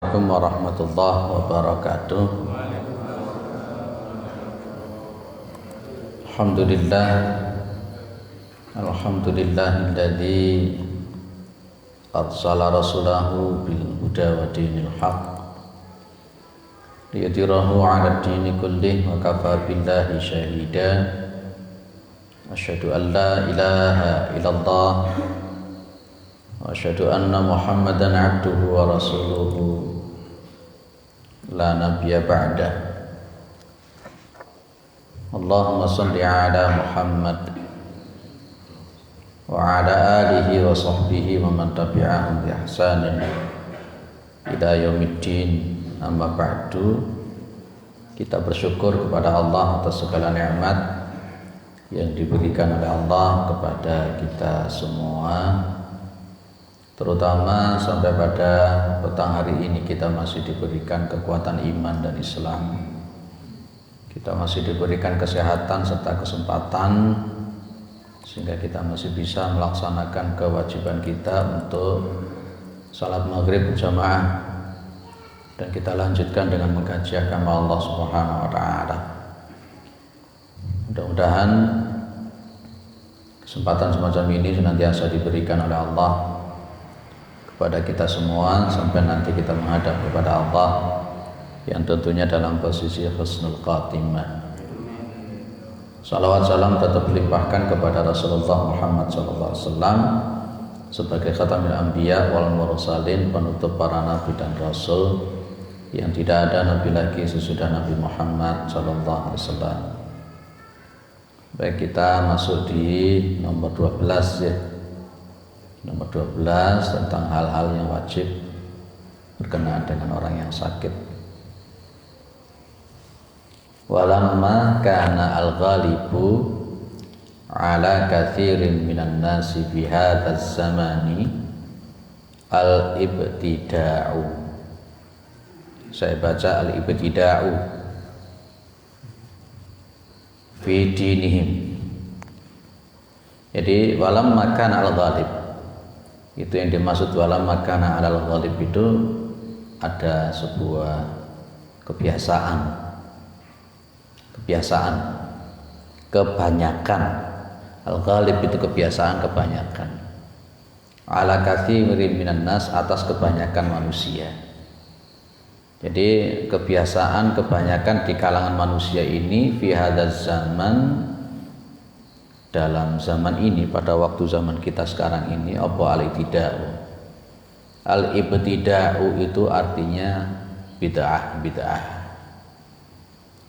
Assalamualaikum warahmatullahi wabarakatuh. Alhamdulillahilladzi arsala rasulahu bil huda wa dinil haqq liyudhhirahu 'ala ad-dini kullih wa kafa billahi shahida. Asyhadu an la ilaha illallah wa asyhadu anna Muhammadan 'abduhu wa rasuluhu la nabiyya ba'dah. Allahumma shalli ala Muhammad wa ala alihi wa sahbihi wa man tabi'ahum bi ihsanin ila yaumiddin. Amma ba'du. Kita bersyukur kepada Allah atas segala nikmat yang diberikan oleh Allah kepada kita semua, terutama sampai pada petang hari ini kita masih diberikan kekuatan iman dan Islam. Kita masih diberikan kesehatan serta kesempatan sehingga kita masih bisa melaksanakan kewajiban kita untuk salat maghrib berjamaah, dan kita lanjutkan dengan mengkaji agama Allah Subhanahu wa taala. Mudah-mudahan kesempatan semacam ini senantiasa diberikan oleh Allah kepada kita semua sampai nanti kita menghadap kepada Allah yang tentunya dalam posisi husnul khatimah. Salawat salam tetap dilimpahkan kepada Rasulullah Muhammad SAW sebagai khatamul anbiya wal mursalin, penutup para nabi dan rasul, yang tidak ada nabi lagi sesudah Nabi Muhammad SAW. Baik, kita masuk di nomor 12 ya. Nomor 12 tentang hal-hal yang wajib berkenaan dengan orang yang sakit. Walamma kana al-ghalibu ala kathirin minan nasi fi hadzal zamani al-ibtida'u. Saya baca al-ibtida'u fi dinihim. Jadi walamma kana al-ghalib, itu yang dimaksud walamma kana alal ghalib itu ada sebuah kebiasaan, kebanyakan. Al-ghalib itu kebiasaan, kebanyakan. Ala katsirin minan nas, atas kebanyakan manusia. Jadi kebiasaan kebanyakan di kalangan manusia ini fi hadzal zaman, dalam zaman ini, pada waktu zaman kita sekarang ini, apa al-ibtida'u. Al-ibtida'u itu artinya bid'ah.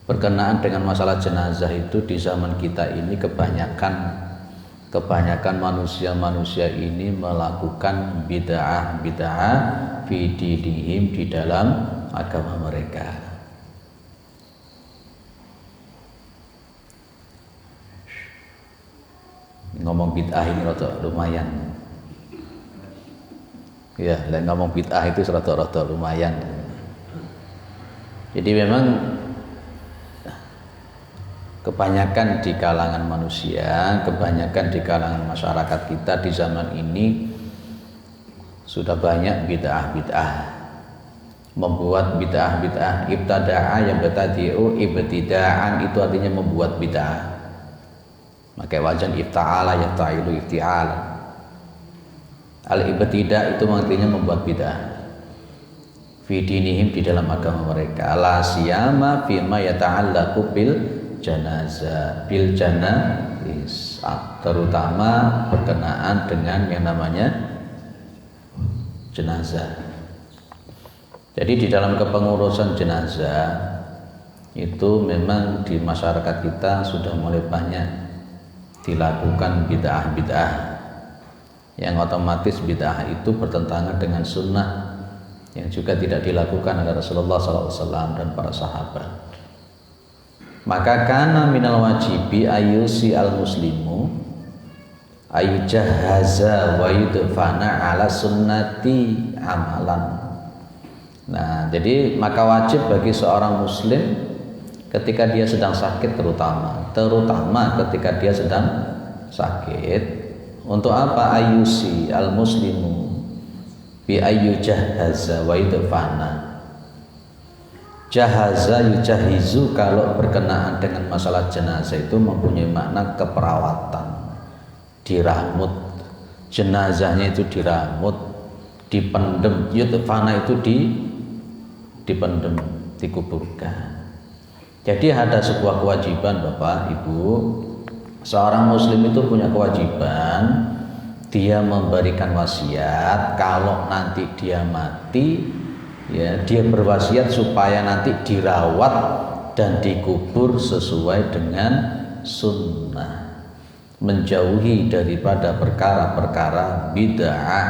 Berkenaan dengan masalah jenazah itu di zaman kita ini kebanyakan manusia ini melakukan bid'ah fi dinihim, di dalam agama mereka. Ngomong bid'ah ini rada lumayan. Ya, ngomong bid'ah itu rada lumayan. Jadi memang kebanyakan di kalangan manusia, kebanyakan di kalangan masyarakat kita di zaman ini sudah banyak bid'ah, membuat bid'ah. Ibtada'a yang bertadi'u, ibtida'an itu artinya membuat bid'ah. Maka wajan ifta'ala yafta'ilu ifti'ala. Al-ibtida' itu artinya membuat bid'ah fi dinihim, di dalam agama mereka. La siyama fima yata'allaqu bil janazah, bil janazis, terutama berkenaan dengan yang namanya jenazah. Jadi di dalam kepengurusan jenazah itu memang di masyarakat kita sudah mulai banyak dilakukan bid'ah, yang otomatis bid'ah itu bertentangan dengan sunnah yang juga tidak dilakukan oleh Rasulullah SAW dan para sahabat. Maka kana minal wajibi ayusi al-muslimu ayujahaza wa yudfana ala sunnati amalan. Nah, jadi maka wajib bagi seorang muslim ketika dia sedang sakit, terutama ketika dia sedang sakit, untuk apa? Ayusi al-muslimu, bi ayyu jahaza wa idfana. Jahaza yujahizu kalau berkenaan dengan masalah jenazah itu mempunyai makna keperawatan, diramut, jenazahnya itu diramut, dipendem, yudfana itu dipendem, dikuburkan. Jadi ada sebuah kewajiban Bapak Ibu, seorang muslim itu punya kewajiban dia memberikan wasiat kalau nanti dia mati, ya dia berwasiat supaya nanti dirawat dan dikubur sesuai dengan sunnah, menjauhi daripada perkara-perkara bid'ah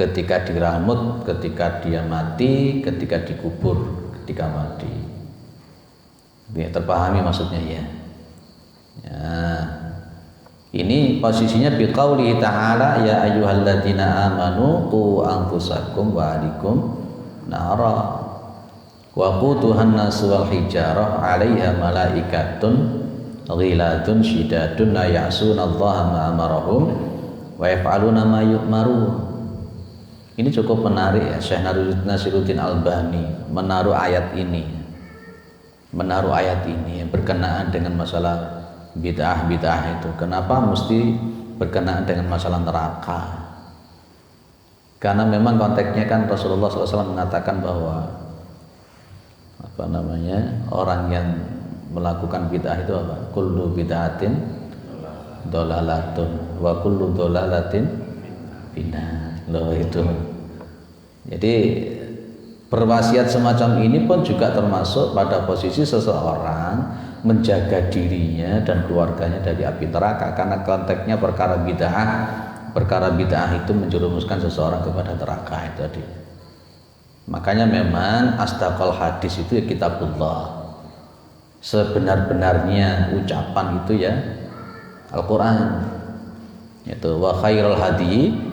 ketika diramut, ketika dia mati, ketika dikubur, ketika mati. Biar terpahami maksudnya ya. Ini posisinya biqaulihi ta'ala ya ayyuhalladzina amanu qu anfusakum wa ahlikum nara wa quduhan nas wal hijarah 'alaiha malaikatun ghiladun syidadun la ya'sunallaha ma amarahum wa yaf'aluna ma yu'marun. Ini cukup menarik ya, Syekh Nasiruddin Albani menaruh ayat ini yang berkenaan dengan masalah bid'ah itu. Kenapa mesti berkenaan dengan masalah neraka? Karena memang konteksnya kan Rasulullah SAW mengatakan bahwa orang yang melakukan bid'ah itu apa? Kullu bid'atin dolalatun wa kullu dolalatin finnar. Loh itu. Jadi berwasiat semacam ini pun juga termasuk pada posisi seseorang menjaga dirinya dan keluarganya dari api neraka, karena konteksnya perkara bid'ah itu menjerumuskan seseorang kepada neraka itu tadi. Makanya memang asdaqal hadis itu ya kitabullah, sebenar-benarnya ucapan itu ya Al-Quran. Itu wa khairul hadi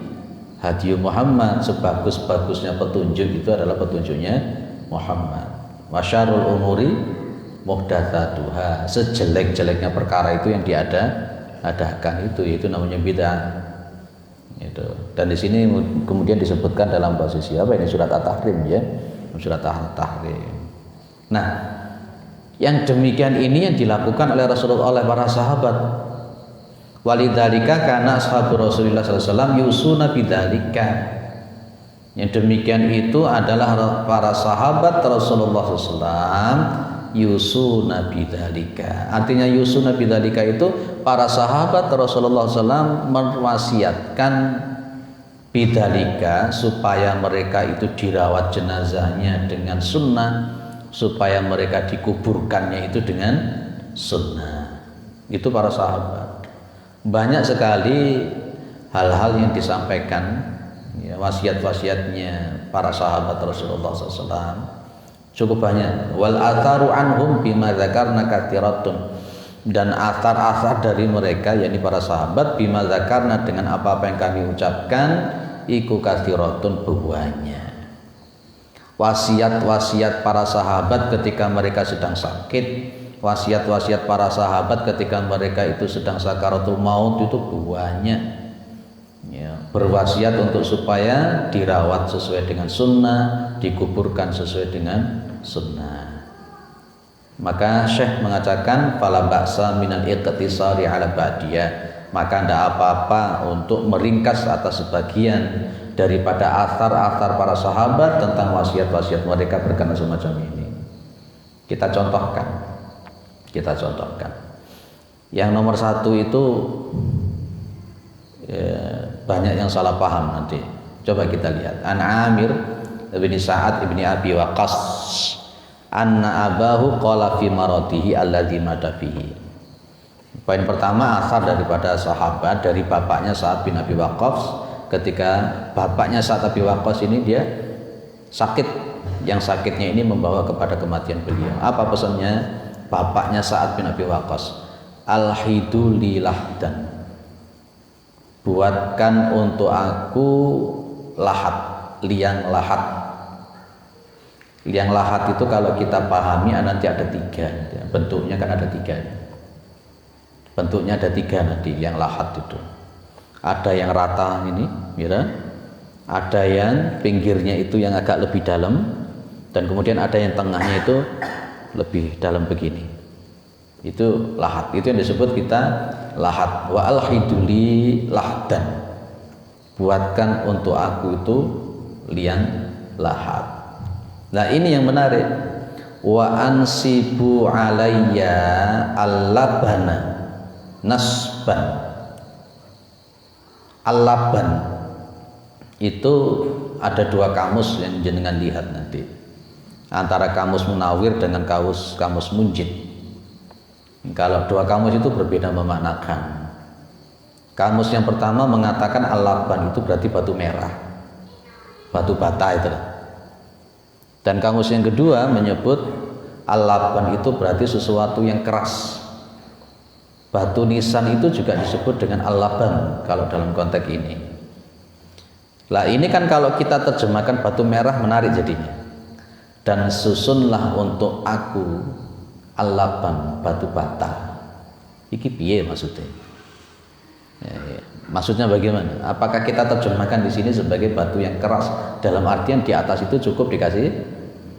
Muhammad, sebagus-bagusnya petunjuk itu adalah petunjuknya Muhammad. Wa syarrul umuri muhdatsatuha, sejelek-jeleknya perkara itu yang diadakan itu namanya bid'ah. Itu. Dan di sini kemudian disebutkan dalam posisi apa ini, surat At-Tahrim ya, surat At-Tahrim. Nah, yang demikian ini yang dilakukan oleh Rasulullah, oleh para sahabat. Walidzalika kana ashabu Rasulillah sallallahu alaihi wasallam yusuna bidzalika. Yang demikian itu adalah para sahabat Rasulullah sallallahu alaihi wasallam yusuna bidzalika. Artinya yusuna bidzalika itu para sahabat Rasulullah SAW mewasiatkan bidzalika supaya mereka itu dirawat jenazahnya dengan sunnah, supaya mereka dikuburkannya itu dengan sunnah. Itu para sahabat. Banyak sekali hal-hal yang disampaikan ya, wasiat-wasiatnya para sahabat Rasulullah SAW cukup banyak. Wal atharu anhum bima dzakarna katsiratun, dan athar-athar dari mereka yakni para sahabat bima dzakarna dengan apa-apa yang kami ucapkan iku katsiratun banyak. Wasiat-wasiat para sahabat ketika mereka sedang sakit, wasiat-wasiat para sahabat ketika mereka itu sedang sakaratul maut itu banyak. Ya, berwasiat untuk supaya dirawat sesuai dengan sunnah, dikuburkan sesuai dengan sunnah. Maka Syekh mengatakan fala ba'sa minal iqtisari ala ba'diyah, maka tidak apa-apa untuk meringkas atas sebagian daripada athar-athar para sahabat tentang wasiat-wasiat mereka berkenaan semacam ini. Kita contohkan. Yang nomor satu itu ya, banyak yang salah paham nanti. Coba kita lihat. An Amir bin Sa'ad bin Abi Waqqas anna abahu qala fi maratihi alladzi mata fihi. Poin pertama, asar daripada sahabat dari bapaknya Sa'ad bin Abi Waqqas, ketika bapaknya Sa'ad bin Abi Waqqas ini dia sakit, yang sakitnya ini membawa kepada kematian beliau. Apa pesannya bapaknya Sa'ad bin Abi Waqqas? Alhidu lilahdan, buatkan untuk aku lahat, liang lahat. Liang lahat itu kalau kita pahami nanti ada tiga, bentuknya kan ada tiga. Bentuknya ada tiga nanti liang lahat itu. Ada yang rata ini, ya, Ada yang pinggirnya itu yang agak lebih dalam, dan kemudian ada yang tengahnya itu lebih dalam begini. Itu lahat. Itu yang disebut kita lahat. Wa alhiduli lahdan. Buatkan untuk aku itu liang lahat. Nah, ini yang menarik. Wa ansibu alayya al-labana nasban. Al-laban itu ada dua kamus yang jenengan lihat nanti, antara kamus Munawir dengan kamus Munjid. Kalau dua kamus itu berbeda memaknakan. Kamus yang pertama mengatakan al-laban itu berarti batu merah, batu bata itu. Dan kamus yang kedua menyebut al-laban itu berarti sesuatu yang keras. Batu nisan itu juga disebut dengan al-laban kalau dalam konteks ini. Lah ini kan kalau kita terjemahkan batu merah menarik jadinya. Dan susunlah untuk aku al-laban batu bata. Iki piye maksudnya? Maksudnya bagaimana? Apakah kita terjemahkan di sini sebagai batu yang keras dalam artian di atas itu cukup dikasih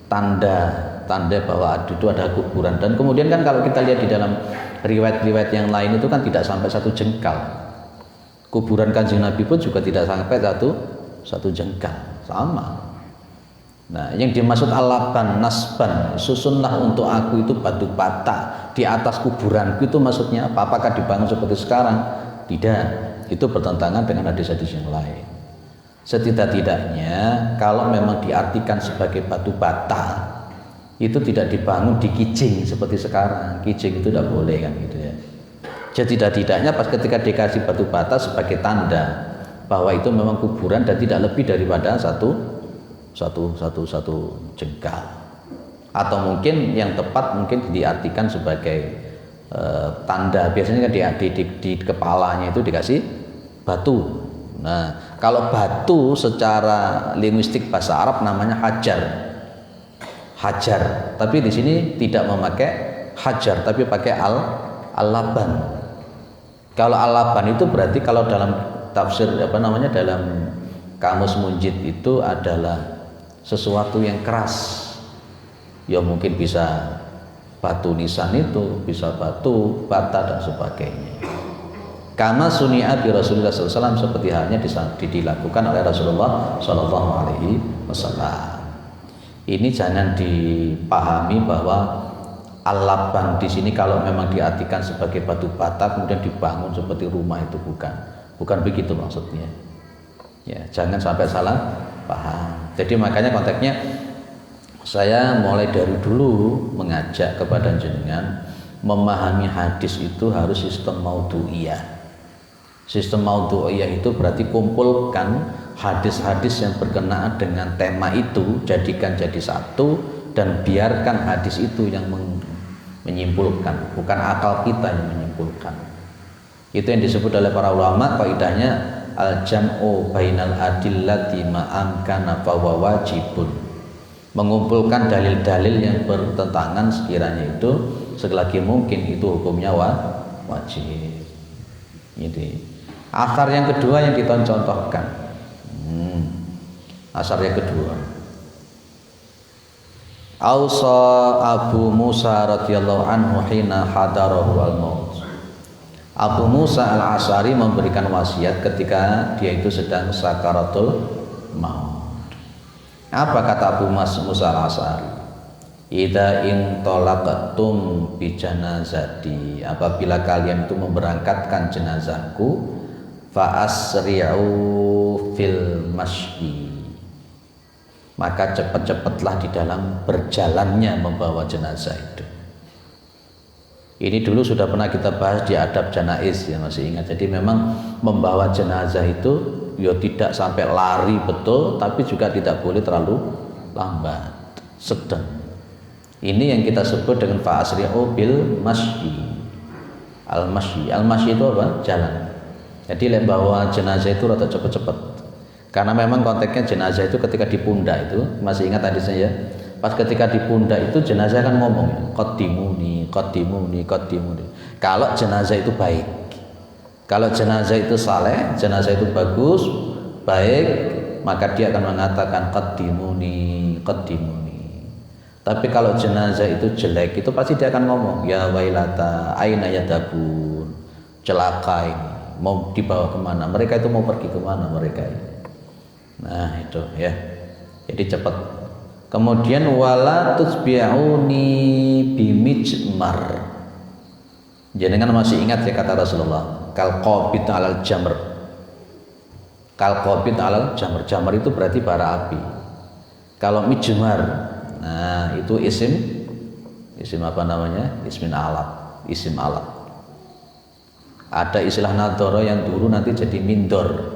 tanda bahwa itu ada kuburan. Dan kemudian kan kalau kita lihat di dalam riwayat-riwayat yang lain itu kan tidak sampai satu jengkal. Kuburan Kanjeng Nabi pun juga tidak sampai satu jengkal, sama. Nah, yang dimaksud al-laban nasban, susunlah untuk aku itu batu bata di atas kuburanku, itu maksudnya apa? Apakah dibangun seperti sekarang? Tidak, itu bertentangan dengan hadis-hadis yang lain. Setidak-tidaknya kalau memang diartikan sebagai batu bata, itu tidak dibangun di kijing seperti sekarang. Kijing itu tidak boleh kan gitu ya. Jadi tidak-tidaknya pas ketika dikasih batu bata sebagai tanda bahwa itu memang kuburan dan tidak lebih daripada satu jengkal. Atau mungkin yang tepat mungkin diartikan sebagai tanda. Biasanya kan di kepalanya itu dikasih batu. Nah, kalau batu secara linguistik bahasa Arab namanya hajar. Tapi di sini tidak memakai hajar, tapi pakai al-laban. Kalau al-laban itu berarti kalau dalam tafsir dalam kamus Munjid itu adalah sesuatu yang keras. Ya mungkin bisa batu nisan itu, bisa batu bata dan sebagainya. Kama suni'a bi Rasulullah SAW, seperti halnya dilakukan oleh Rasulullah SAW. Ini jangan dipahami bahwa al-laban di sini kalau memang diartikan sebagai batu bata kemudian dibangun seperti rumah, itu bukan begitu maksudnya. Ya, jangan sampai salah paham. Jadi makanya konteksnya saya mulai dari dulu mengajak kepada jenengan memahami hadis itu harus sistem maudhu'iyah. Sistem maudhu'iyah itu berarti kumpulkan hadis-hadis yang berkenaan dengan tema itu, jadikan jadi satu, dan biarkan hadis itu yang menyimpulkan, bukan akal kita yang menyimpulkan. Itu yang disebut oleh para ulama kaidahnya al-jam'u bainal adillati ma'amkana fawa wajibun. Mengumpulkan dalil-dalil yang bertentangan sekiranya itu selagi mungkin itu hukumnya wajib. Ini asar yang kedua yang dicontohkan. Asar yang kedua, Ausa Abu Musa radhiyallahu anhu hina hadarahu al-maut. Abu Musa al-Asy'ari memberikan wasiat ketika dia itu sedang sakaratul maut. Apa kata Abu Musa al-Asy'ari? Idza in talaqtum bi janazati, apabila kalian itu memberangkatkan jenazahku, fa asri'u fil masyi, maka cepat-cepatlah di dalam berjalannya membawa jenazah itu. Ini dulu sudah pernah kita bahas di adab janaiz, ya masih ingat. Jadi memang membawa jenazah itu ya tidak sampai lari betul, tapi juga tidak boleh terlalu lambat, sedang. Ini yang kita sebut dengan fa'asri'u bil masyi. Al-masyi itu apa? Jalan. Jadi membawa jenazah itu rada cepat-cepat. Karena memang konteksnya jenazah itu ketika di pundak itu, masih ingat hadisnya ya? Pas ketika di pundak itu jenazah kan ngomong, qaddimuni. Kalau jenazah itu baik, kalau jenazah itu saleh, jenazah itu bagus, baik, maka dia akan mengatakan qaddimuni, qaddimuni. Tapi kalau jenazah itu jelek, itu pasti dia akan ngomong, ya wailata, aina yadabun, celaka ini, mau dibawa kemana? Mereka itu mau pergi kemana mereka ini? Nah itu ya, jadi cepat. Kemudian wala tusbi'uni bimijmar. Jangan masih ingat ya kata Rasulullah, kal qabid alal jamr. Kal qabid alal jamr. Jamr itu berarti bara api. Kalau mijmar, nah itu isim apa namanya? Ismin alat, isim alat. Ada istilah nadoro yang dulu nanti jadi mindor.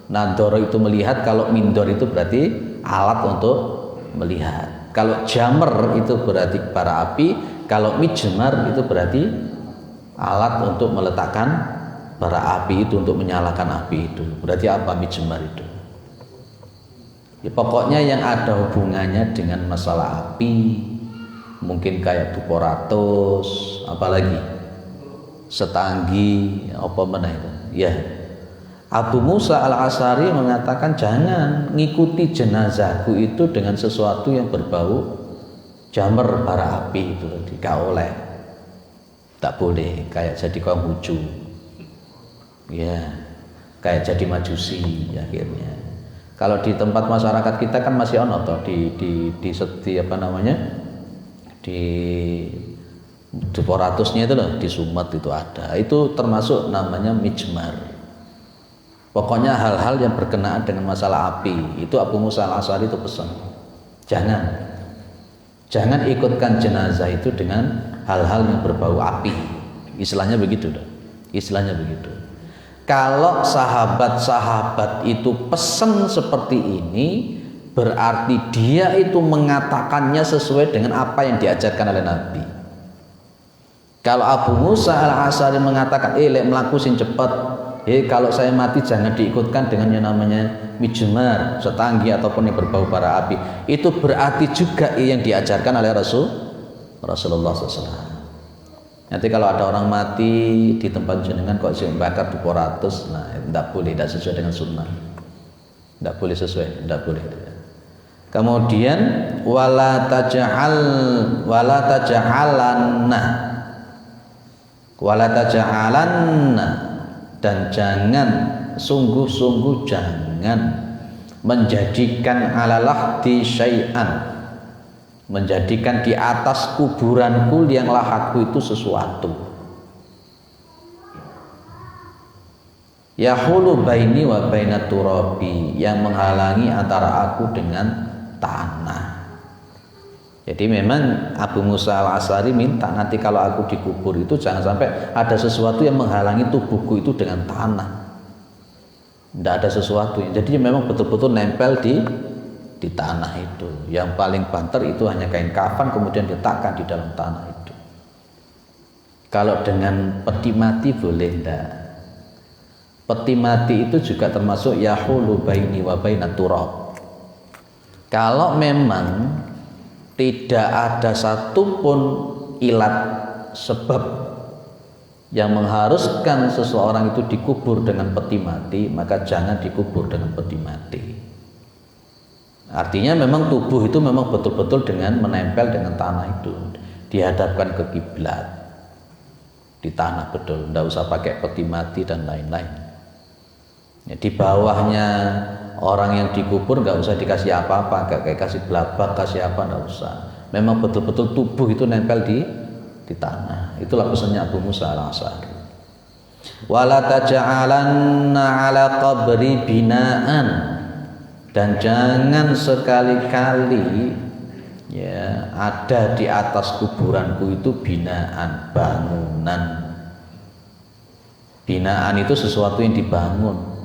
Nadoro itu melihat, kalau mindor itu berarti alat untuk melihat. Kalau jamr itu berarti bara api, kalau mijmar itu berarti alat untuk meletakkan bara api itu, untuk menyalakan api itu. Berarti apa mijmar itu? Ya, pokoknya yang ada hubungannya dengan masalah api, mungkin kayak tuporatus, apalagi setanggi, apa mana itu? Ya, Abu Musa al-Asy'ari mengatakan jangan ngikuti jenazahku itu dengan sesuatu yang berbau jamr, bara api itu, tidak oleh, tak boleh, kayak jadi Konghucu, ya, kayak jadi Majusi akhirnya. Kalau di tempat masyarakat kita kan masih ono toh di apa namanya, di Duporatusnya itu loh, di Sumet itu ada, itu termasuk namanya mijmar. Pokoknya hal-hal yang berkenaan dengan masalah api itu Abu Musa al-Asy'ari itu pesan, jangan ikutkan jenazah itu dengan hal-hal yang berbau api. Istilahnya begitu loh, istilahnya begitu. Kalau sahabat-sahabat itu pesan seperti ini, berarti dia itu mengatakannya sesuai dengan apa yang diajarkan oleh Nabi. Kalau Abu Musa al-Asy'ari mengatakan, lek mlaku sing cepet, kalau saya mati jangan diikutkan dengan yang namanya mijmar, setanggi ataupun yang berbau bara api, itu berarti juga yang diajarkan oleh Rasulullah SAW. Nanti kalau ada orang mati di tempat jenengan kok bakar duporatus, nah tidak boleh, tidak sesuai dengan sunnah, tidak boleh sesuai, tidak boleh. Kemudian wala taj'alanna, dan jangan, sungguh-sungguh jangan menjadikan ala lahdi syai'an, menjadikan di atas kuburanku yang lahatku itu sesuatu. Yahulu baini wa baina turabi, yang menghalangi antara aku dengan tanah. Jadi memang Abu Musa al-Asy'ari minta nanti kalau aku dikubur itu jangan sampai ada sesuatu yang menghalangi tubuhku itu dengan tanah. Tidak ada sesuatu. Jadi memang betul-betul nempel di tanah itu. Yang paling banter itu hanya kain kafan kemudian diletakkan di dalam tanah itu. Kalau dengan peti mati boleh enggak? Peti mati itu juga termasuk yahulu baini wa baina turab. Kalau memang tidak ada satupun ilat sebab yang mengharuskan seseorang itu dikubur dengan peti mati, maka jangan dikubur dengan peti mati. Artinya memang tubuh itu memang betul-betul dengan menempel dengan tanah itu, dihadapkan ke kiblat, di tanah betul, tidak usah pakai peti mati dan lain-lain. Ya, di bawahnya orang yang dikubur nggak usah dikasih apa-apa, nggak kayak kasih belabak, kasih apa, nggak usah. Memang betul-betul tubuh itu nempel di tanah. Itulah pesannya Abu Musa al-Asy'ari. Wala taj'alanna ala qabri binaan, dan jangan sekali-kali ya ada di atas kuburanku itu binaan, bangunan. Binaan itu sesuatu yang dibangun.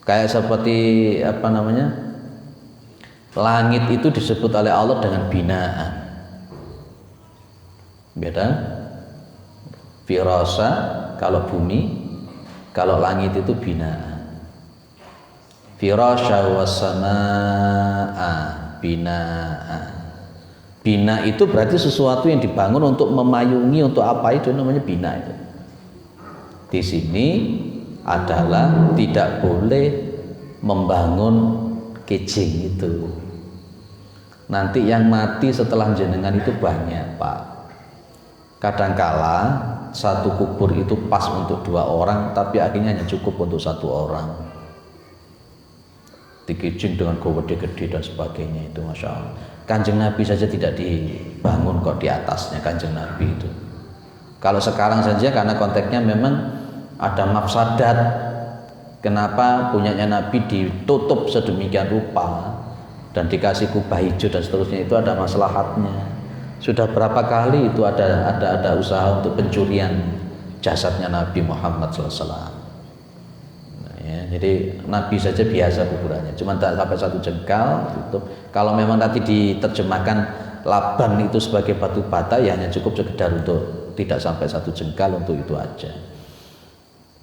Kayak seperti apa namanya, langit itu disebut oleh Allah dengan binaan. Beda. Firasa kalau bumi, kalau langit itu binaan. Firasya wassamaa binaan. Bina itu berarti sesuatu yang dibangun untuk memayungi, untuk apa itu namanya bina itu. Di sini adalah tidak boleh membangun kijing itu. Nanti yang mati setelah jenengan itu banyak, Pak. Kadangkala satu kubur itu pas untuk 2 orang, tapi akhirnya hanya cukup untuk 1 orang. Dikijing dengan gede-gede dan sebagainya itu, Masya Allah. Kanjeng Nabi saja tidak dibangun kok di atasnya Kanjeng Nabi itu. Kalau sekarang saja karena konteksnya memang ada mafsadat, kenapa punyanya Nabi ditutup sedemikian rupa dan dikasih kubah hijau dan seterusnya, itu ada maslahatnya. Sudah berapa kali itu ada usaha untuk pencurian jasadnya Nabi Muhammad SAW. Ya, jadi Nabi saja biasa kuburannya, cuma tak sampai 1 jengkal tutup. Kalau memang nanti diterjemahkan Laban itu sebagai batu bata, ya hanya cukup sekedar untuk tidak sampai 1 jengkal, untuk itu aja.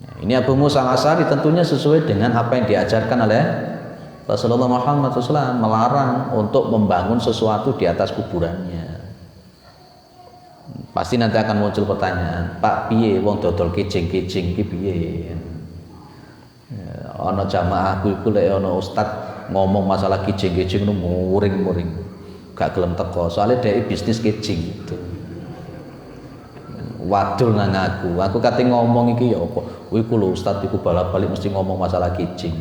Nah, ini Abu Musa al-Asy'ari tentunya sesuai dengan apa yang diajarkan oleh Rasulullah Muhammad SAW, melarang untuk membangun sesuatu di atas kuburannya. Pasti nanti akan muncul pertanyaan, Pak, piye wong dodol kijing-kijing ki piye? Ana jamaah aku iku lek ana ustad ngomong masalah kijing-kijing nu muring-muring. Gak gelem teko, soalnya dia bisnis kijing itu. Wadul nang aku kate ngomong iki ya apa? Kuwi ku lho ustad iku balik mesti ngomong masalah kijing.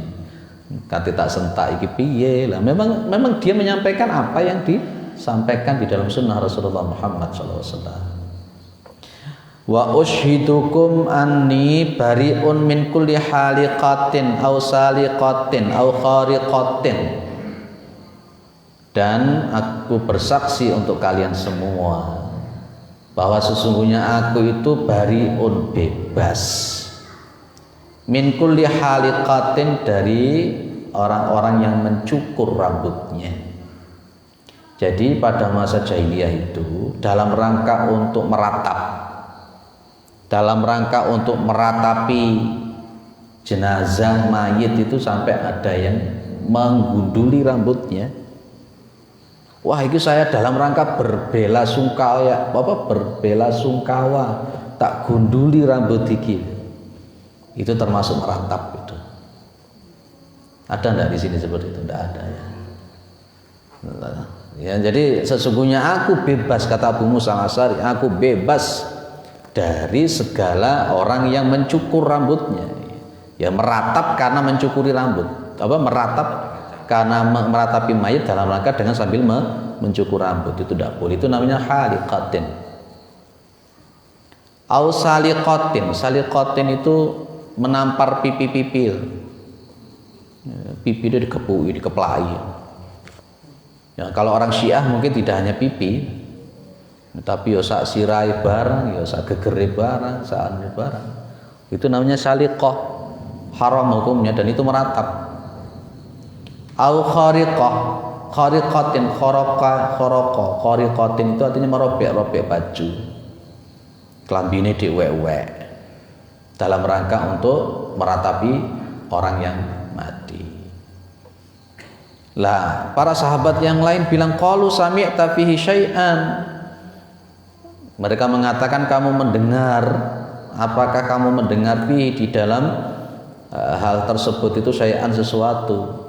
Kate tak sentak iki piye? Lah memang dia menyampaikan apa yang disampaikan di dalam sunnah Rasulullah Muhammad SAW. Wa ushidukum anni bari'un min kulli haliqatin aw saliqatin aw khariqatin. Dan aku bersaksi untuk kalian semua bahwa sesungguhnya aku itu bari'un, bebas, min kulli haliqatin, dari orang-orang yang mencukur rambutnya. Jadi pada masa jahiliyah itu dalam rangka untuk meratapi jenazah mayit itu sampai ada yang menggunduli rambutnya. Wah, itu saya dalam rangka berbela sungkawa tak gunduli rambut iki. Itu termasuk meratap itu. Ada enggak di sini seperti itu? Enggak ada ya. Ya, jadi sesungguhnya aku bebas, kata Abu Musa al-Asy'ari, aku bebas dari segala orang yang mencukur rambutnya. Ya, meratap karena mencukuri rambut. Meratap karena meratapi mayit dalam rangka dengan sambil mencukur rambut, itu tidak boleh. Itu namanya haliqatin. Au saliqatin. Saliqatin itu menampar pipi-pipi. Pipi itu dikepui, dikeplai. Ya, kalau orang Syiah mungkin tidak hanya pipi, tapi ya sak sirai barang, ya sak gegere barang, sak anu barang. Itu namanya saliqah, haram hukumnya, dan itu meratap. Au khariqah, khariqatin, khariqatin itu artinya merobek-robek baju, kelambine diwek-wek dalam rangka untuk meratapi orang yang mati. Lah, para sahabat yang lain bilang, qalu sami'ta fihi syai'an. Mereka mengatakan, kamu mendengar, apakah kamu mendengar di dalam hal tersebut itu syai'an, sesuatu.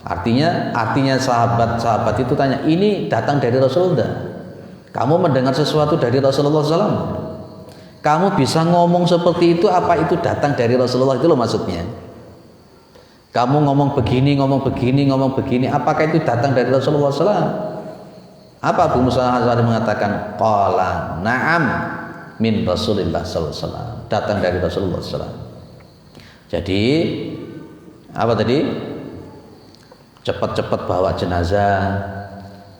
Artinya sahabat-sahabat itu tanya, ini datang dari Rasulullah. Kamu mendengar sesuatu dari Rasulullah SAW? Kamu bisa ngomong seperti itu, apa itu datang dari Rasulullah? Itu loh maksudnya. Kamu ngomong begini, apakah itu datang dari Rasulullah SAW? Apa Abu Musa al-Asy'ari mengatakan? Qala na'am min Rasulillah SAW. Datang dari Rasulullah SAW. Jadi apa tadi? Cepat-cepat bawa jenazah,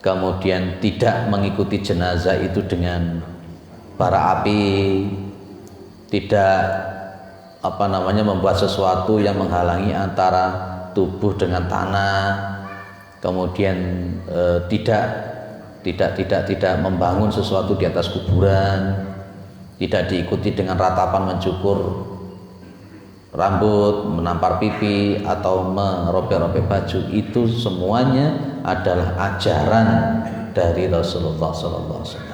kemudian tidak mengikuti jenazah itu dengan bara api, tidak membuat sesuatu yang menghalangi antara tubuh dengan tanah, kemudian tidak membangun sesuatu di atas kuburan, tidak diikuti dengan ratapan mencukur rambut, menampar pipi, atau merobek-robek baju. Itu semuanya adalah ajaran dari Rasulullah SAW.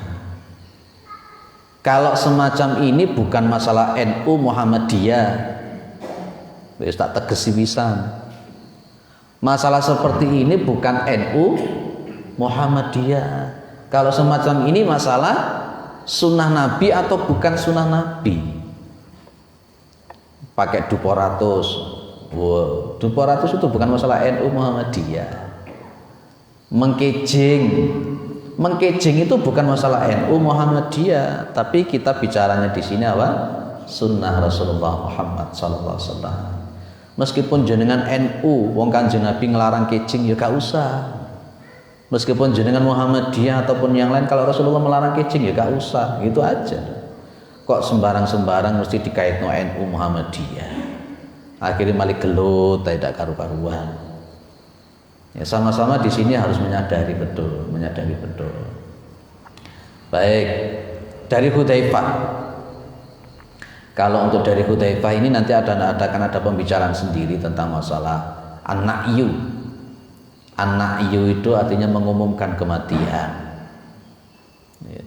Kalau semacam ini bukan masalah NU Muhammadiyah, wis tak tegesi pisan. Masalah seperti ini bukan NU Muhammadiyah. Kalau semacam ini masalah sunnah Nabi atau bukan sunnah Nabi. Pakai duporatus. Wow, duporatus itu bukan masalah NU Muhammadiyah. Mengkejing itu bukan masalah NU Muhammadiyah, tapi kita bicaranya di sini apa? Sunnah Rasulullah Muhammad sallallahu alaihi wasallam. Meskipun jenengan NU, wong Kanjeng Nabi ngelarang kejing ya gak usah. Meskipun jenengan Muhammadiyah ataupun yang lain, kalau Rasulullah melarang kejing ya gak usah, gitu aja. Kok sembarang-sembarang mesti dikaitno NU Muhammadiyah. Akhirnya malah gelut, tidak karu-karuan. Ya sama-sama di sini harus menyadari betul. Baik, dari Hudzaifah. Kalau untuk dari Hudzaifah ini nanti akan ada pembicaraan sendiri tentang masalah an-na'yu. An-na'yu itu artinya mengumumkan kematian.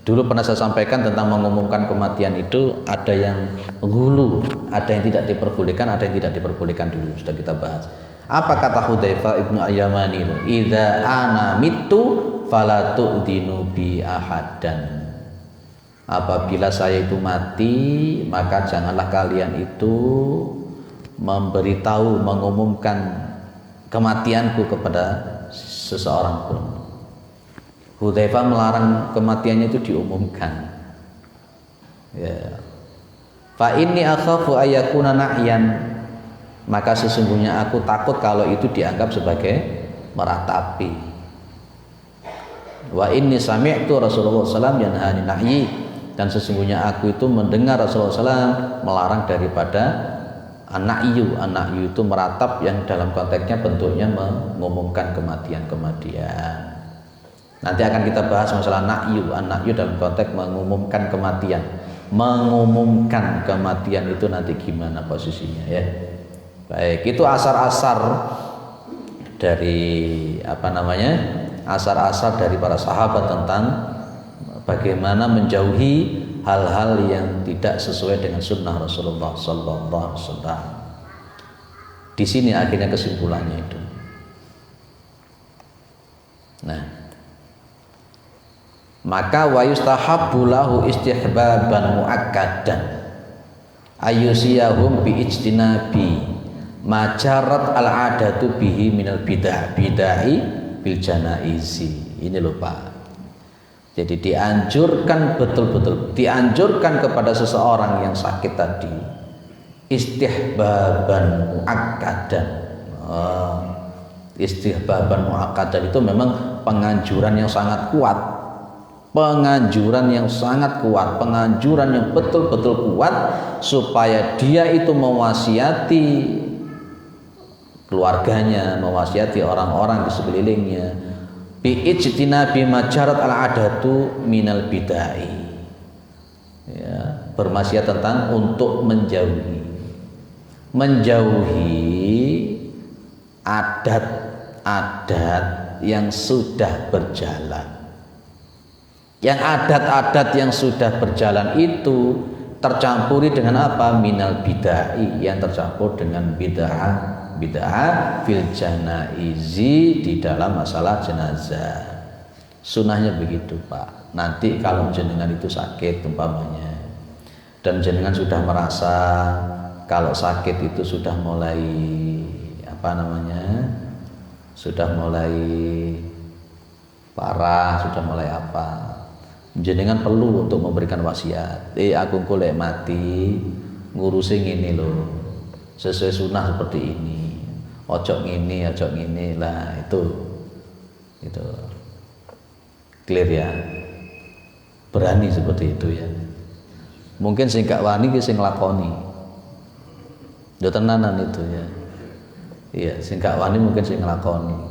Dulu pernah saya sampaikan tentang mengumumkan kematian itu ada yang hulu, ada yang tidak diperbolehkan, ada yang tidak diperbolehkan dulu sudah kita bahas. Apa kata Hudzaifah ibnu Al-Yamani? Idza ana mittu fala tu'dinu bi ahadan. Apabila saya itu mati, maka janganlah kalian itu memberitahu, mengumumkan kematianku kepada seseorang pun. Hudzaifah melarang kematiannya itu diumumkan. Ya. Fa inni akhafu ayyakuna na'yan. Maka sesungguhnya aku takut kalau itu dianggap sebagai meratapi. Wa inni sami'tu Rasulullah sallallahu alaihi wasallam yanhani nahyi. Dan sesungguhnya aku itu mendengar Rasulullah SAW melarang daripada an-na'yu. An-na'yu itu meratap yang dalam konteksnya bentuknya mengumumkan kematian. Nanti akan kita bahas masalah na'yu. An-na'yu dalam konteks mengumumkan kematian. Mengumumkan kematian itu nanti gimana posisinya ya. Baik, itu asar-asar dari asar-asar dari para sahabat tentang bagaimana menjauhi hal-hal yang tidak sesuai dengan sunnah Rasulullah sallallahu alaihi wasallam. Di sini akhirnya kesimpulannya itu. Nah, maka wa yustahabbu lahu istihbaban muakkadan ayusiyahum bi ijtinabi majarat al-adatu bihi minal bid'ah bil janaizi. Ini lho Pak. Jadi dianjurkan betul-betul, dianjurkan kepada seseorang yang sakit tadi istihbaban muakkadan. Istihbaban muakkadan itu memang penganjuran yang sangat kuat. Penganjuran yang sangat kuat, penganjuran yang betul-betul kuat supaya dia itu mewasiati keluarganya, mewasiati orang-orang di sekelilingnya. Bi'ijtinabi majarat al-adatu minal bid'ah. Ya, bermaksiat tentang untuk menjauhi adat-adat yang sudah berjalan. Yang adat-adat yang sudah berjalan itu tercampuri dengan apa? Minal bid'ah, yang tercampur dengan bid'ah fil janaizi, di dalam masalah jenazah. Sunnahnya begitu Pak. Nanti kalau jenengan itu sakit umpamanya, dan jenengan sudah merasa kalau sakit itu sudah mulai sudah mulai parah, sudah mulai jenengan perlu untuk memberikan wasiat. Aku golek mati ngurusin ini loh, sesuai sunnah seperti ini. Ojo ngini lah, itu clear ya. Berani seperti itu ya. Mungkin sing gak wani ki sing nglakoni. Yo tenanan itu ya. Iya, sing gak wani mungkin sing nglakoni.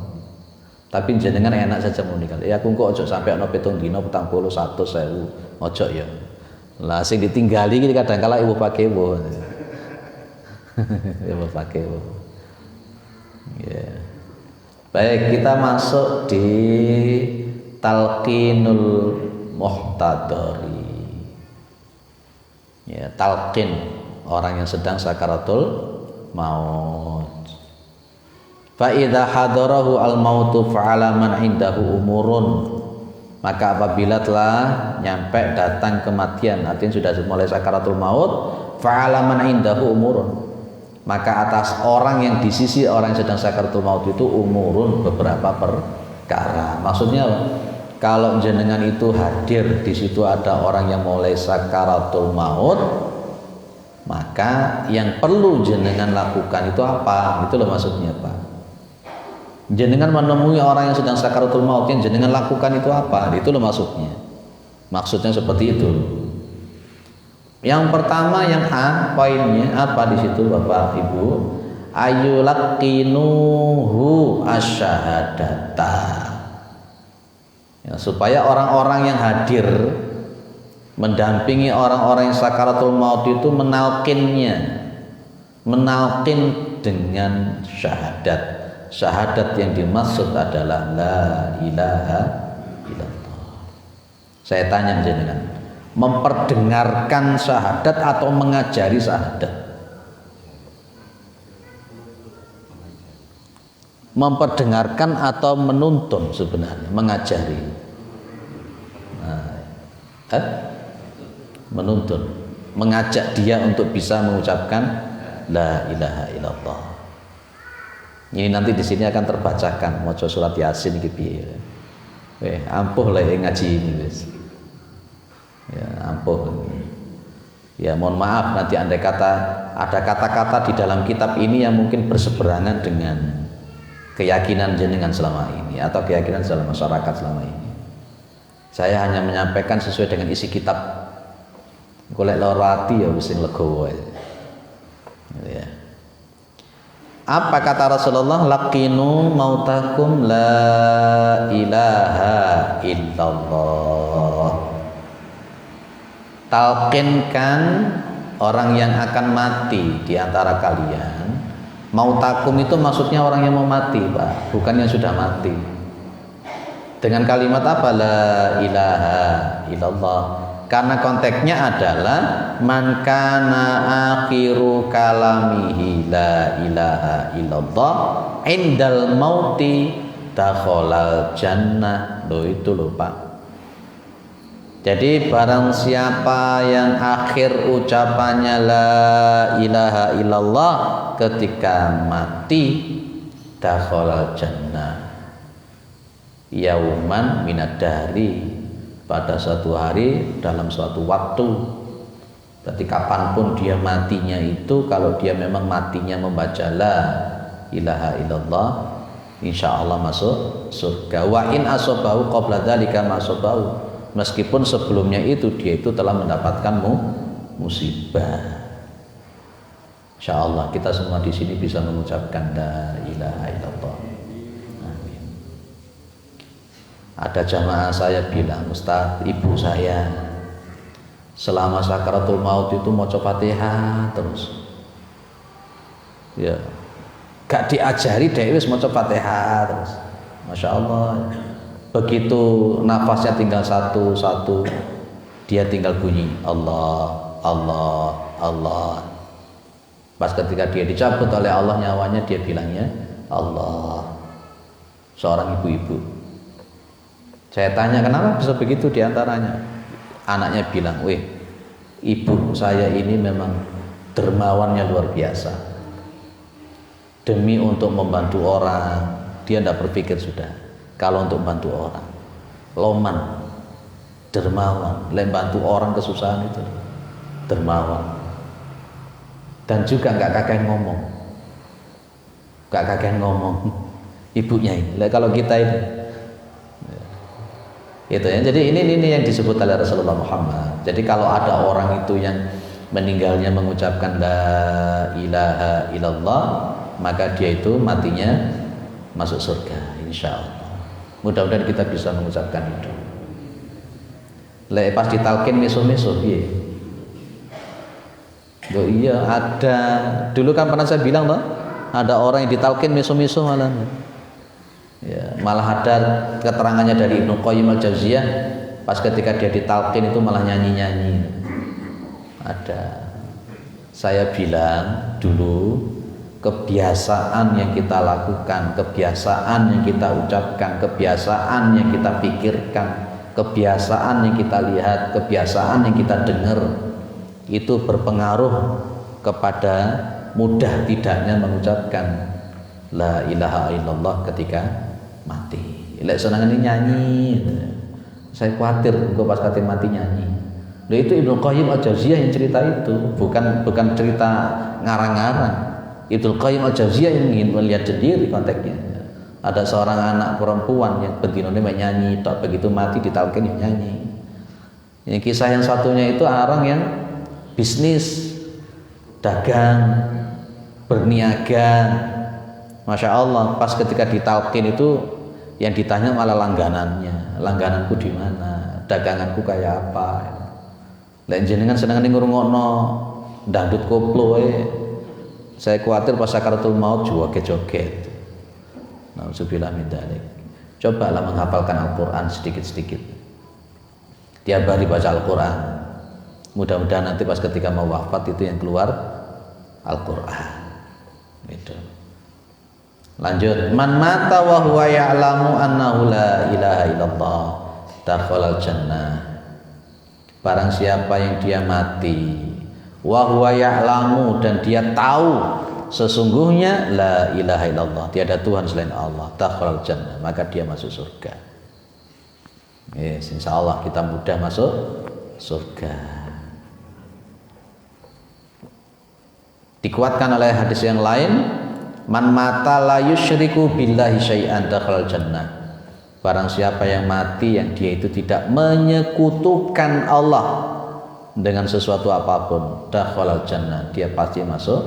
Tapi jenengan enak saja muni kali. Aku kok ojo sampai ana 7 dina 40 100.000. Ojo ya. Lah sing ditinggali iki kadang kala ibu pakewo. Ibu pakewo. Ya. Baik, kita masuk di talqinul muhtadari. Ya, talqin orang yang sedang sakaratul maut. Fa idza hadarahu al-mautu fa'ala man indahu umurun. Maka apabila telah nyampe datang kematian, artinya sudah mulai sakaratul maut, fa'ala man indahu umurun. Maka atas orang yang di sisi orang yang sedang sakaratul maut itu umurun, beberapa perkara. Maksudnya kalau jenengan itu hadir di situ ada orang yang mulai sakaratul maut, maka yang perlu jenengan lakukan itu apa? Itu loh maksudnya, Pak. Jenengan menemui orang yang sedang sakaratul maut, yang jenengan lakukan itu apa? Itu loh maksudnya. Maksudnya seperti itu. Yang pertama yang A, poinnya apa di situ Bapak Ibu? Ayulaqinuhu asyhadata. Ya, supaya orang-orang yang hadir mendampingi orang-orang yang sakaratul maut itu menalkin dengan syahadat. Syahadat yang dimaksud adalah la ilaha illallah. Saya tanya jenengan, memperdengarkan syahadat atau mengajari syahadat? Memperdengarkan atau menuntun sebenarnya, mengajari. Menuntun, mengajak dia untuk bisa mengucapkan la ilaha illallah. Ini nanti di sini akan terbacakan maca surat Yasin iki piye. Ampuh lah ngaji ini wis. Ya, ampuh. Ya, mohon maaf nanti andai kata ada kata-kata di dalam kitab ini yang mungkin berseberangan dengan keyakinan jenengan selama ini atau keyakinan dalam masyarakat selama ini. Saya hanya menyampaikan sesuai dengan isi kitab. Golek lorati ya wis legowo. Ya. Apa kata Rasulullah? Laqinu mautakum la ilaha illallah. Talqinkan orang yang akan mati di antara kalian. Mautakum itu maksudnya orang yang mau mati, Pak, bukan yang sudah mati. Dengan kalimat apa? La ilaha illallah. Karena konteksnya adalah man kana akhiru kalamihi la ilaha illallah indal mauti dakhalal jannah. Loh itu loh, Pak. Jadi barang siapa yang akhir ucapannya la ilaha illallah ketika mati dakhalal jannah yauman minadari, pada suatu hari dalam suatu waktu. Berarti kapanpun dia matinya itu, kalau dia memang matinya membaca la ilaha illallah, insya Allah masuk surga. Wa in asobahu qabla dzalika ma asobahu, meskipun sebelumnya itu dia itu telah mendapatkan musibah. Insya Allah kita semua di sini bisa mengucapkan la ilaha illallah. Ada jamaah saya bilang, Ustaz, ibu saya selama sakaratul maut itu maca Fatihah terus. Ya, gak diajari deh wis maca Fatihah terus. Masya Allah. Begitu nafasnya tinggal satu, dia tinggal bunyi Allah, Allah, Allah. Pas ketika dia dicabut oleh Allah nyawanya, dia bilangnya Allah. Seorang ibu-ibu. Saya tanya kenapa bisa begitu diantaranya. Anaknya bilang, weh, ibu saya ini memang dermawannya luar biasa. Demi untuk membantu orang, dia tidak berpikir sudah. Kalau untuk membantu orang, loman, dermawan, membantu orang kesusahan itu, dermawan. Dan juga nggak kakek ngomong, ibunya ini. Kalau kita ini. Itu ya. Jadi ini yang disebut oleh Rasulullah Muhammad. Jadi kalau ada orang itu yang meninggalnya mengucapkan la ilaha illallah, maka dia itu matinya masuk surga insya Allah. Mudah-mudahan kita bisa mengucapkan itu. Pas ditalkin meso-meso piye? Loh iya, ada. Dulu kan pernah saya bilang loh, ada orang yang ditalkin meso-meso malah. Ya, malah ada keterangannya dari Ibnu Qayyim al-Jauziyah, pas ketika dia ditalqin itu malah nyanyi-nyanyi. Ada. Saya bilang dulu kebiasaan yang kita lakukan, kebiasaan yang kita ucapkan, kebiasaan yang kita pikirkan, kebiasaan yang kita lihat, kebiasaan yang kita dengar, itu berpengaruh kepada mudah tidaknya mengucapkan la ilaha illallah ketika mati. Lek seneng ini nyanyi, saya khawatir engko pas kate mati nyanyi. Nah, itu Ibnu Qayyim Al-Jauziyah yang cerita itu, bukan cerita ngarang-ngarang. Ibnu Qayyim Al-Jauziyah yang ingin melihat sendiri konteksnya. Ada seorang anak perempuan yang beginone nyanyi, tak begitu mati ditalkin nyanyi. Yang kisah yang satunya itu orang yang bisnis, dagang, berniaga. Masya Allah, pas ketika ditalkin itu yang ditanya malah langganannya. Langgananku di mana? Daganganku kayak apa? Lain jenengan seneng ngurungokno dangdut koplo Saya khawatir pas sakaratul maut joget-joget. Nauzubillah min dzalik. Cobalah menghafalkan Al-Qur'an sedikit-sedikit. Tiap hari baca Al-Qur'an. Mudah-mudahan nanti pas ketika mau wafat itu yang keluar Al-Qur'an. Gitu. Lanjut, man mata wa huwa ya'lamu annahu la ilaha illallah dakhalal jannah. Barang siapa yang dia mati wa huwa ya'lamu, dan dia tahu sesungguhnya la ilaha illallah, tiada Tuhan selain Allah, dakhalal jannah, maka dia masuk surga. Yes, insyaallah kita mudah masuk surga. Dikuatkan oleh hadis yang lain, man mata la yusyriku billahi syai'an dakhalal jannah. Barang siapa yang mati yang dia itu tidak menyekutukan Allah dengan sesuatu apapun, dakhalal jannah, dia pasti masuk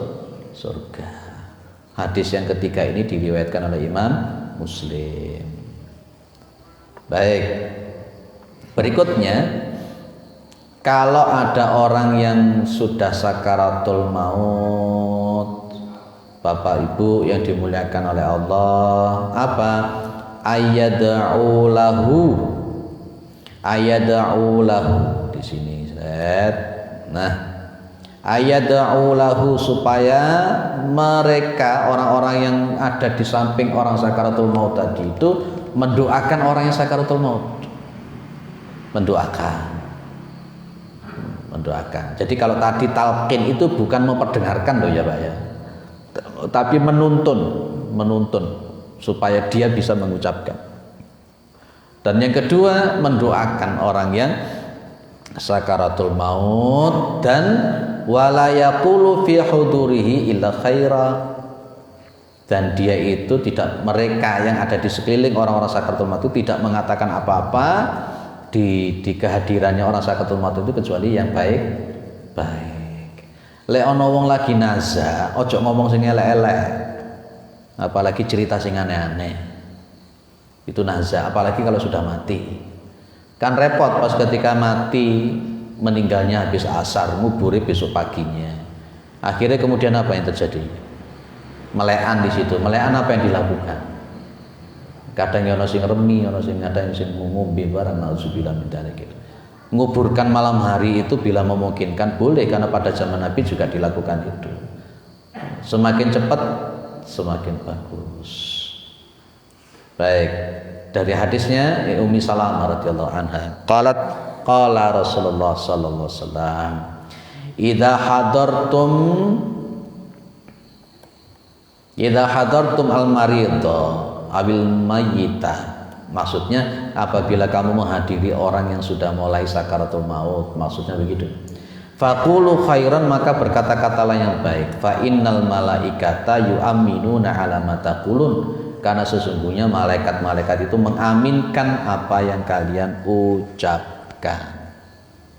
surga. Hadis yang ketiga ini diriwayatkan oleh Imam Muslim. Baik. Berikutnya, kalau ada orang yang sudah sakaratul maut, Bapak Ibu yang dimuliakan oleh Allah, apa? Ayyad'u lahu di sini. Nah, ayyad'u lahu, supaya mereka orang-orang yang ada di samping orang sakaratul maut tadi itu mendoakan orang yang sakaratul maut. Mendoakan. Jadi kalau tadi talqin itu bukan memperdengarkan loh ya Pak ya, tapi menuntun supaya dia bisa mengucapkan. Dan yang kedua, mendoakan orang yang sakaratul maut, dan wala yaqulu fi hudurihi illa khaira, dan dia itu tidak, mereka yang ada di sekeliling orang-orang sakaratul maut itu tidak mengatakan apa-apa di kehadirannya orang sakaratul maut itu kecuali yang baik. Lek ana wong lagi naza, ojo ngomong sing elek-elek. Apalagi cerita sing aneh-aneh. Itu naza, apalagi kalau sudah mati. Kan repot pas ketika mati, meninggalnya habis asar, nguburi besok paginya. Akhirnya kemudian apa yang terjadi? Melekan di situ. Melekan apa yang dilakukan? Kadang ono sing remi, ono sing ada yang sing ngombe barang, nauzubillah min dzalik. Nguburkan malam hari itu bila memungkinkan boleh, karena pada zaman Nabi juga dilakukan itu. Semakin cepat semakin bagus. Baik, dari hadisnya Ummi Salamah radhiyallahu anha, qala Rasulullah sallallahu alaihi wasallam, idza hadartum al-maridha abil mayyita. Maksudnya apabila kamu menghadiri orang yang sudah mulai sakaratul maut, maksudnya begitu. Faqulu khairan, maka berkata-katalah yang baik. Fa innal malaikata yu'minuna ala ma taqulun, karena sesungguhnya malaikat-malaikat itu mengaminkan apa yang kalian ucapkan.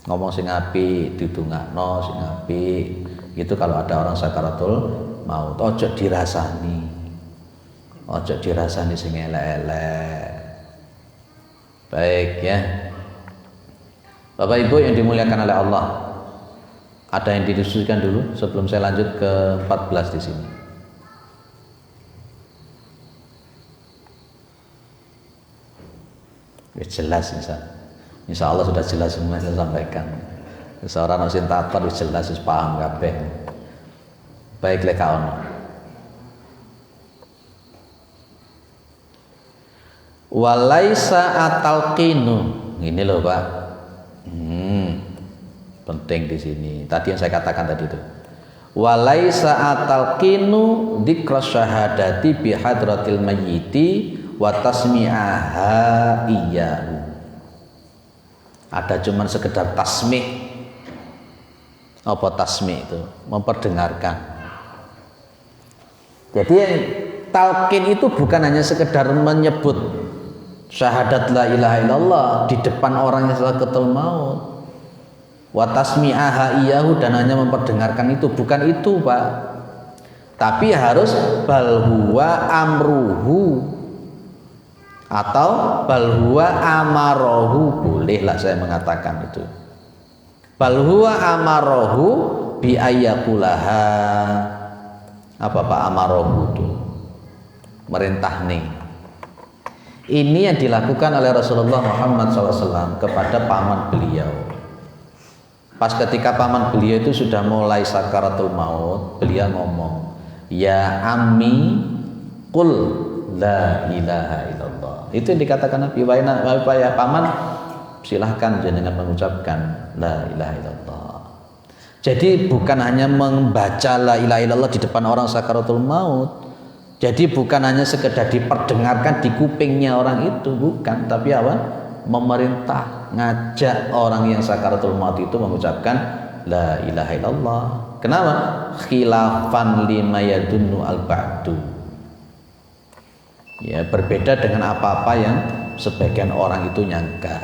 Ngomong sing apik, didongakno sing apik. Gitu kalau ada orang sakaratul maut. Ojo dirasani sing elek-elek. Baik ya. Bapak Ibu yang dimuliakan oleh Allah, ada yang didiskusikan dulu sebelum saya lanjut ke 14 di sini. Ya jelas insya Allah sudah jelas semua yang saya sampaikan. Seorang yang takut jelas paham kabeh. Baik lek ono. Walaisa atalqinu. Ini loh Pak. Penting di sini. Tadi yang saya katakan tadi itu. Walaisa atalqinu dzikra syahadati bi hadratil mayyiti wa tasmi'aha iyyahu. Ada cuman sekedar tasmi'. Apa tasmi' itu? Memperdengarkan. Jadi talqin itu bukan hanya sekedar menyebut syahadat la ilaha illallah di depan orang yang sakaratul maut. Wa tasmi'aha iyyahu, dan hanya memperdengarkan itu, bukan itu Pak. Tapi harus bal huwa amruhu atau bal huwa amarohu, bolehlah saya mengatakan itu. Bal huwa amarohu bi ayyakulaha. Apa Pak amarohu itu? Merintah nih. Ini yang dilakukan oleh Rasulullah Muhammad SAW kepada paman beliau. Pas ketika paman beliau itu sudah mulai sakaratul maut, beliau ngomong, ya ammi qul la ilaha illallah. Itu yang dikatakan Nabi, ya paman silahkan jenengan mengucapkan la ilaha illallah. Jadi bukan hanya membaca la ilaha illallah di depan orang sakaratul maut. Jadi bukan hanya sekedar diperdengarkan di kupingnya orang itu, bukan, tapi apa? Memerintah, ngajak orang yang sakaratul maut itu mengucapkan la ilaha illallah. Kenapa? Khilafan lima yadunnu al-ba'du. Ya, berbeda dengan apa-apa yang sebagian orang itu nyangka.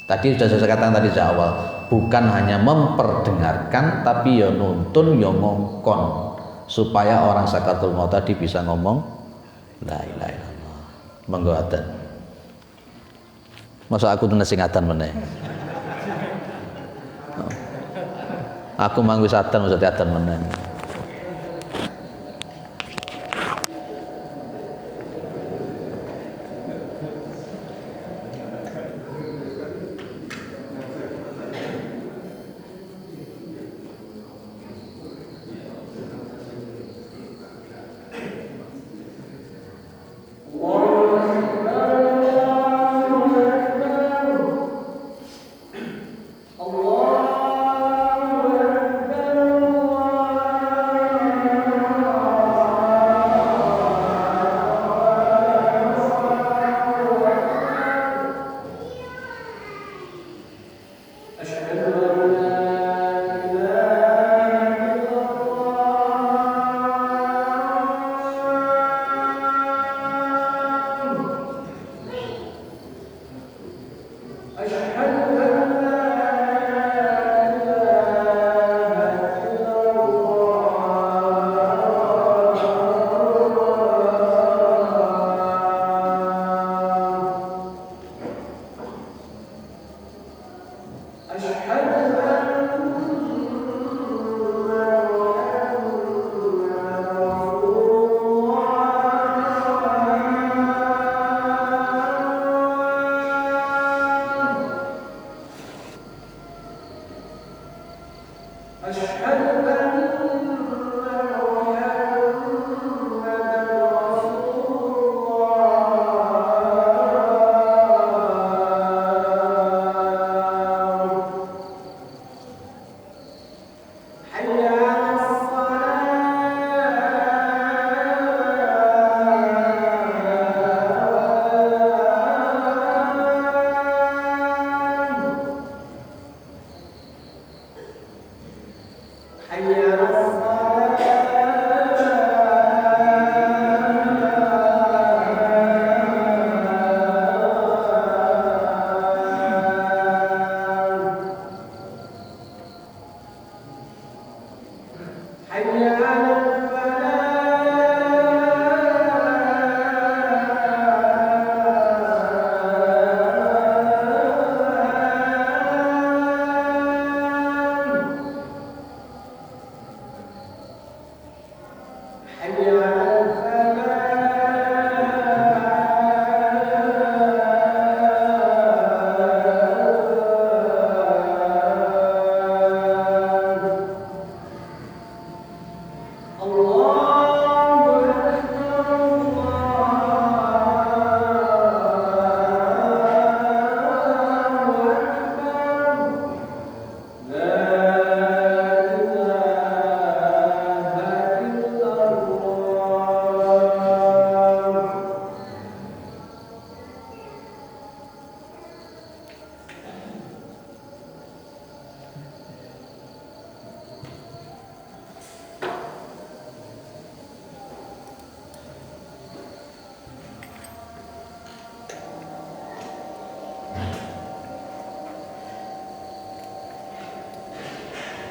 Tadi sudah saya katakan tadi di awal, bukan hanya memperdengarkan, tapi ya nuntun, ya ngongkon, supaya orang sakaratul maut tadi bisa ngomong la ilaha illallah. Monggo adzan. Masa aku tuh singatan meneh. Aku manggu satan masa adzan meneh.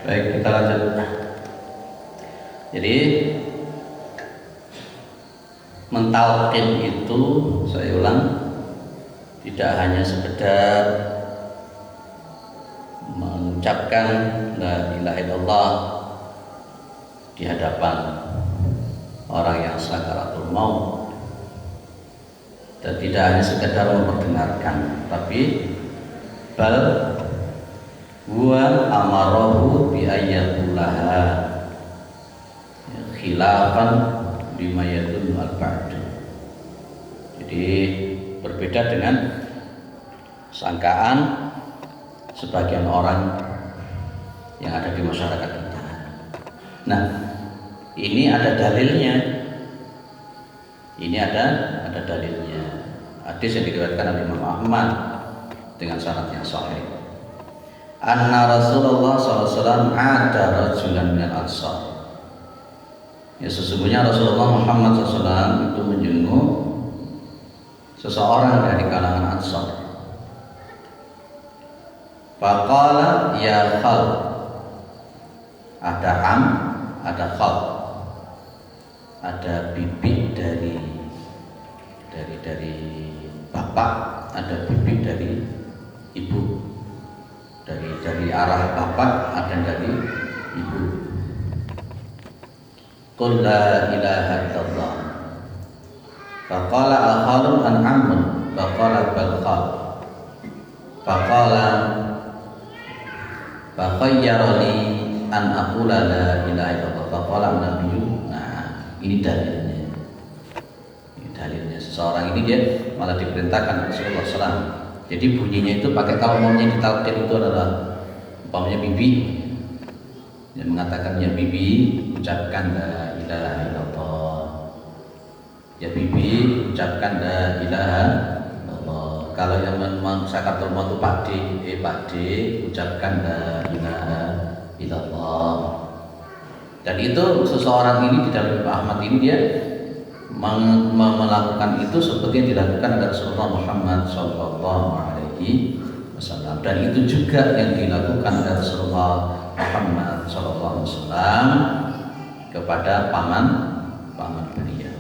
Baik, kita lanjut. Jadi mentalqin itu, saya ulang, tidak hanya sekedar mengucapkan la ilaha illallah di hadapan orang yang sakaratul maut, dan tidak hanya sekedar memperdengarkan, tapi bal huwa amarahu bi ayyatullaha khilafan lima yadun al-ba'du. Jadi berbeda dengan sangkaan sebagian orang yang ada di masyarakat kita. Nah, ini ada dalilnya. Ini ada dalilnya. Hadis yang diriwayatkan oleh Imam Ahmad dengan syarat yang sahih. Anna Rasulullah SAW ada rajulan minal ansar. Ya, sesungguhnya Rasulullah Muhammad SAW itu menjenguk seseorang dari kalangan Ansar. Faqala ya khal, ada am, ada khal, ada bibi dari bapak, ada bibi dari ibu, dari arah bapak, ada dari ibu. Qul la ilaha illallah. Faqala akhalun an ammun. Faqala bal khal. Faqala fakhayyarani an aqula la ilaha illallah. Faqala nabiyyu. Nah, ini dalilnya. Ini dalilnya. Seseorang ini dia malah diperintahkan Rasulullah SAW. Jadi bunyinya itu pakai, kalau maunya ditalqin itu adalah umpamanya bibi yang mengatakan, ya bibi ucapkan la ilaha illallah. Ya bibi ucapkan la ilaha illallah. Kalau yang memang sakaratul maut itu Pak D ucapkan la ilaha illallah. Dan itu seseorang ini di dalam Ahmad ini dia melakukan itu seperti yang dilakukan oleh Rasulullah Muhammad SAW. Dan itu juga yang dilakukan oleh Rasulullah Muhammad SAW kepada paman beliau.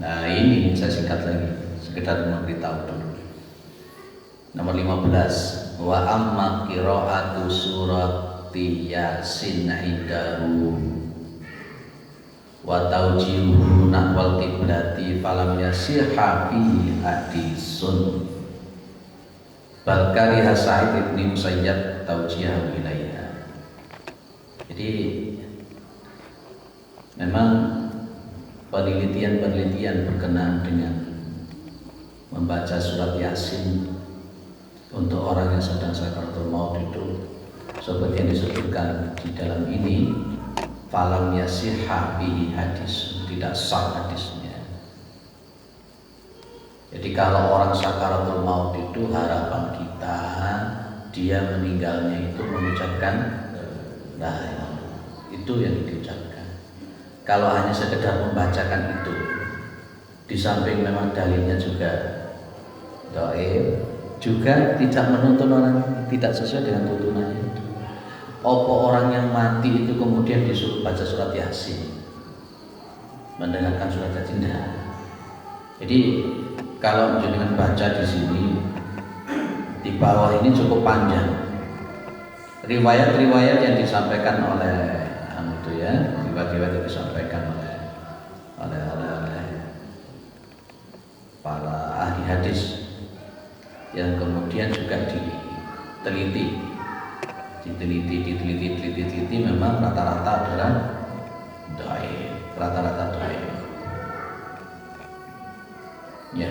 Nah, ini saya singkat lagi, sekedar memberitahu dulu. Nomor 15, wa amma qiraatu surati Yasin indahu wa tawjihu nahwal qiblati falam yasihha fihi hadisun bal kariha Sa'id ibn Musayyab tawjihahu ilaiha. Jadi memang penelitian berkenaan dengan membaca surat Yasin untuk orang yang sedang sakaratul maut itu seperti yang disebutkan di dalam ini, falam yasihha bihi hadis, tidak sah hadisnya. Jadi kalau orang sakaratul maut itu harapan kita dia meninggalnya itu mengucapkan la ilaha illallah. Itu yang diucapkan. Kalau hanya sekedar membacakan itu, di samping memang dalilnya juga dhaif, juga tidak menuntun orang, tidak sesuai dengan tuntunannya itu. Opo orang yang mati itu kemudian disuruh baca surat Yasin, mendengarkan surat Yasin? Jadi kalau jenengan baca di sini, di bawah ini cukup panjang riwayat-riwayat yang disampaikan oleh riwayat-riwayat yang disampaikan oleh para ahli hadis yang kemudian juga diteliti memang rata-rata adalah dhaif, rata-rata dhaif. Ya,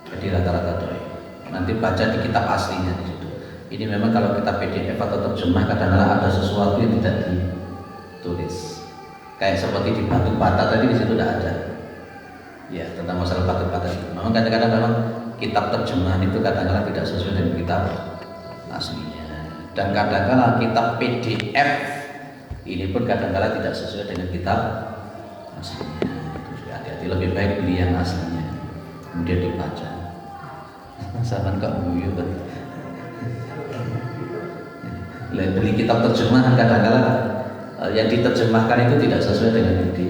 jadi rata-rata dhaif. Nanti baca di kitab aslinya di situ. Ini memang kalau kita PDF atau terjemah kadang-kadang ada sesuatu yang tidak ditulis. Kayak seperti di batu bata tadi, di situ tidak ada. Ya, tentang masalah batu bata itu. Memang kadang-kadang memang kitab terjemahan itu kadang-kadang tidak sesuai dengan kitab aslinya. Dan kadang-kadang kitab PDF ini pun kadang-kadang tidak sesuai dengan kitab aslinya. Hati-hati, lebih baik beli yang aslinya kemudian dibaca. Sahabat kok guyu kan. beli kitab terjemahan kadang-kadang yang diterjemahkan itu tidak sesuai dengan yang di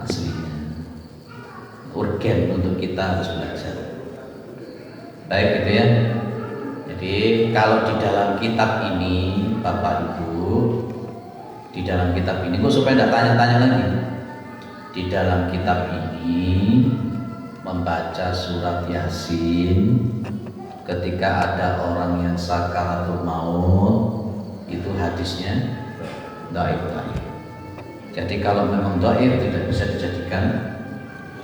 aslinya. Urgen untuk kita harus belajar. Baik gitu ya. Jadi kalau di dalam kitab ini Bapak Ibu, di dalam kitab ini kok supaya tidak tanya-tanya lagi. Di dalam kitab ini membaca surat Yasin ketika ada orang yang sakaratul maut itu hadisnya dhaif. Jadi kalau memang dhaif tidak bisa dijadikan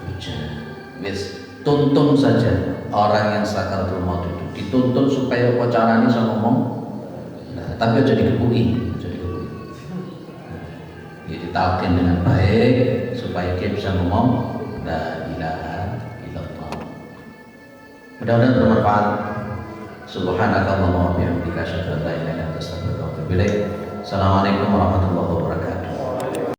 hujah. Wis tuntun saja orang yang sakaratul maut itu dituntun supaya caranya bisa ngomong. Nah, tapi aja dikepuki, jadi talqin dengan baik supaya dia bisa ngomong la ilaha illallah. Mudah-mudahan bermanfaat. Subhanakallahumma wa bihamdika asyhadu an la ilaha illa anta astaghfiruka wa atubu ilaik. Assalamualaikum warahmatullahi wabarakatuh.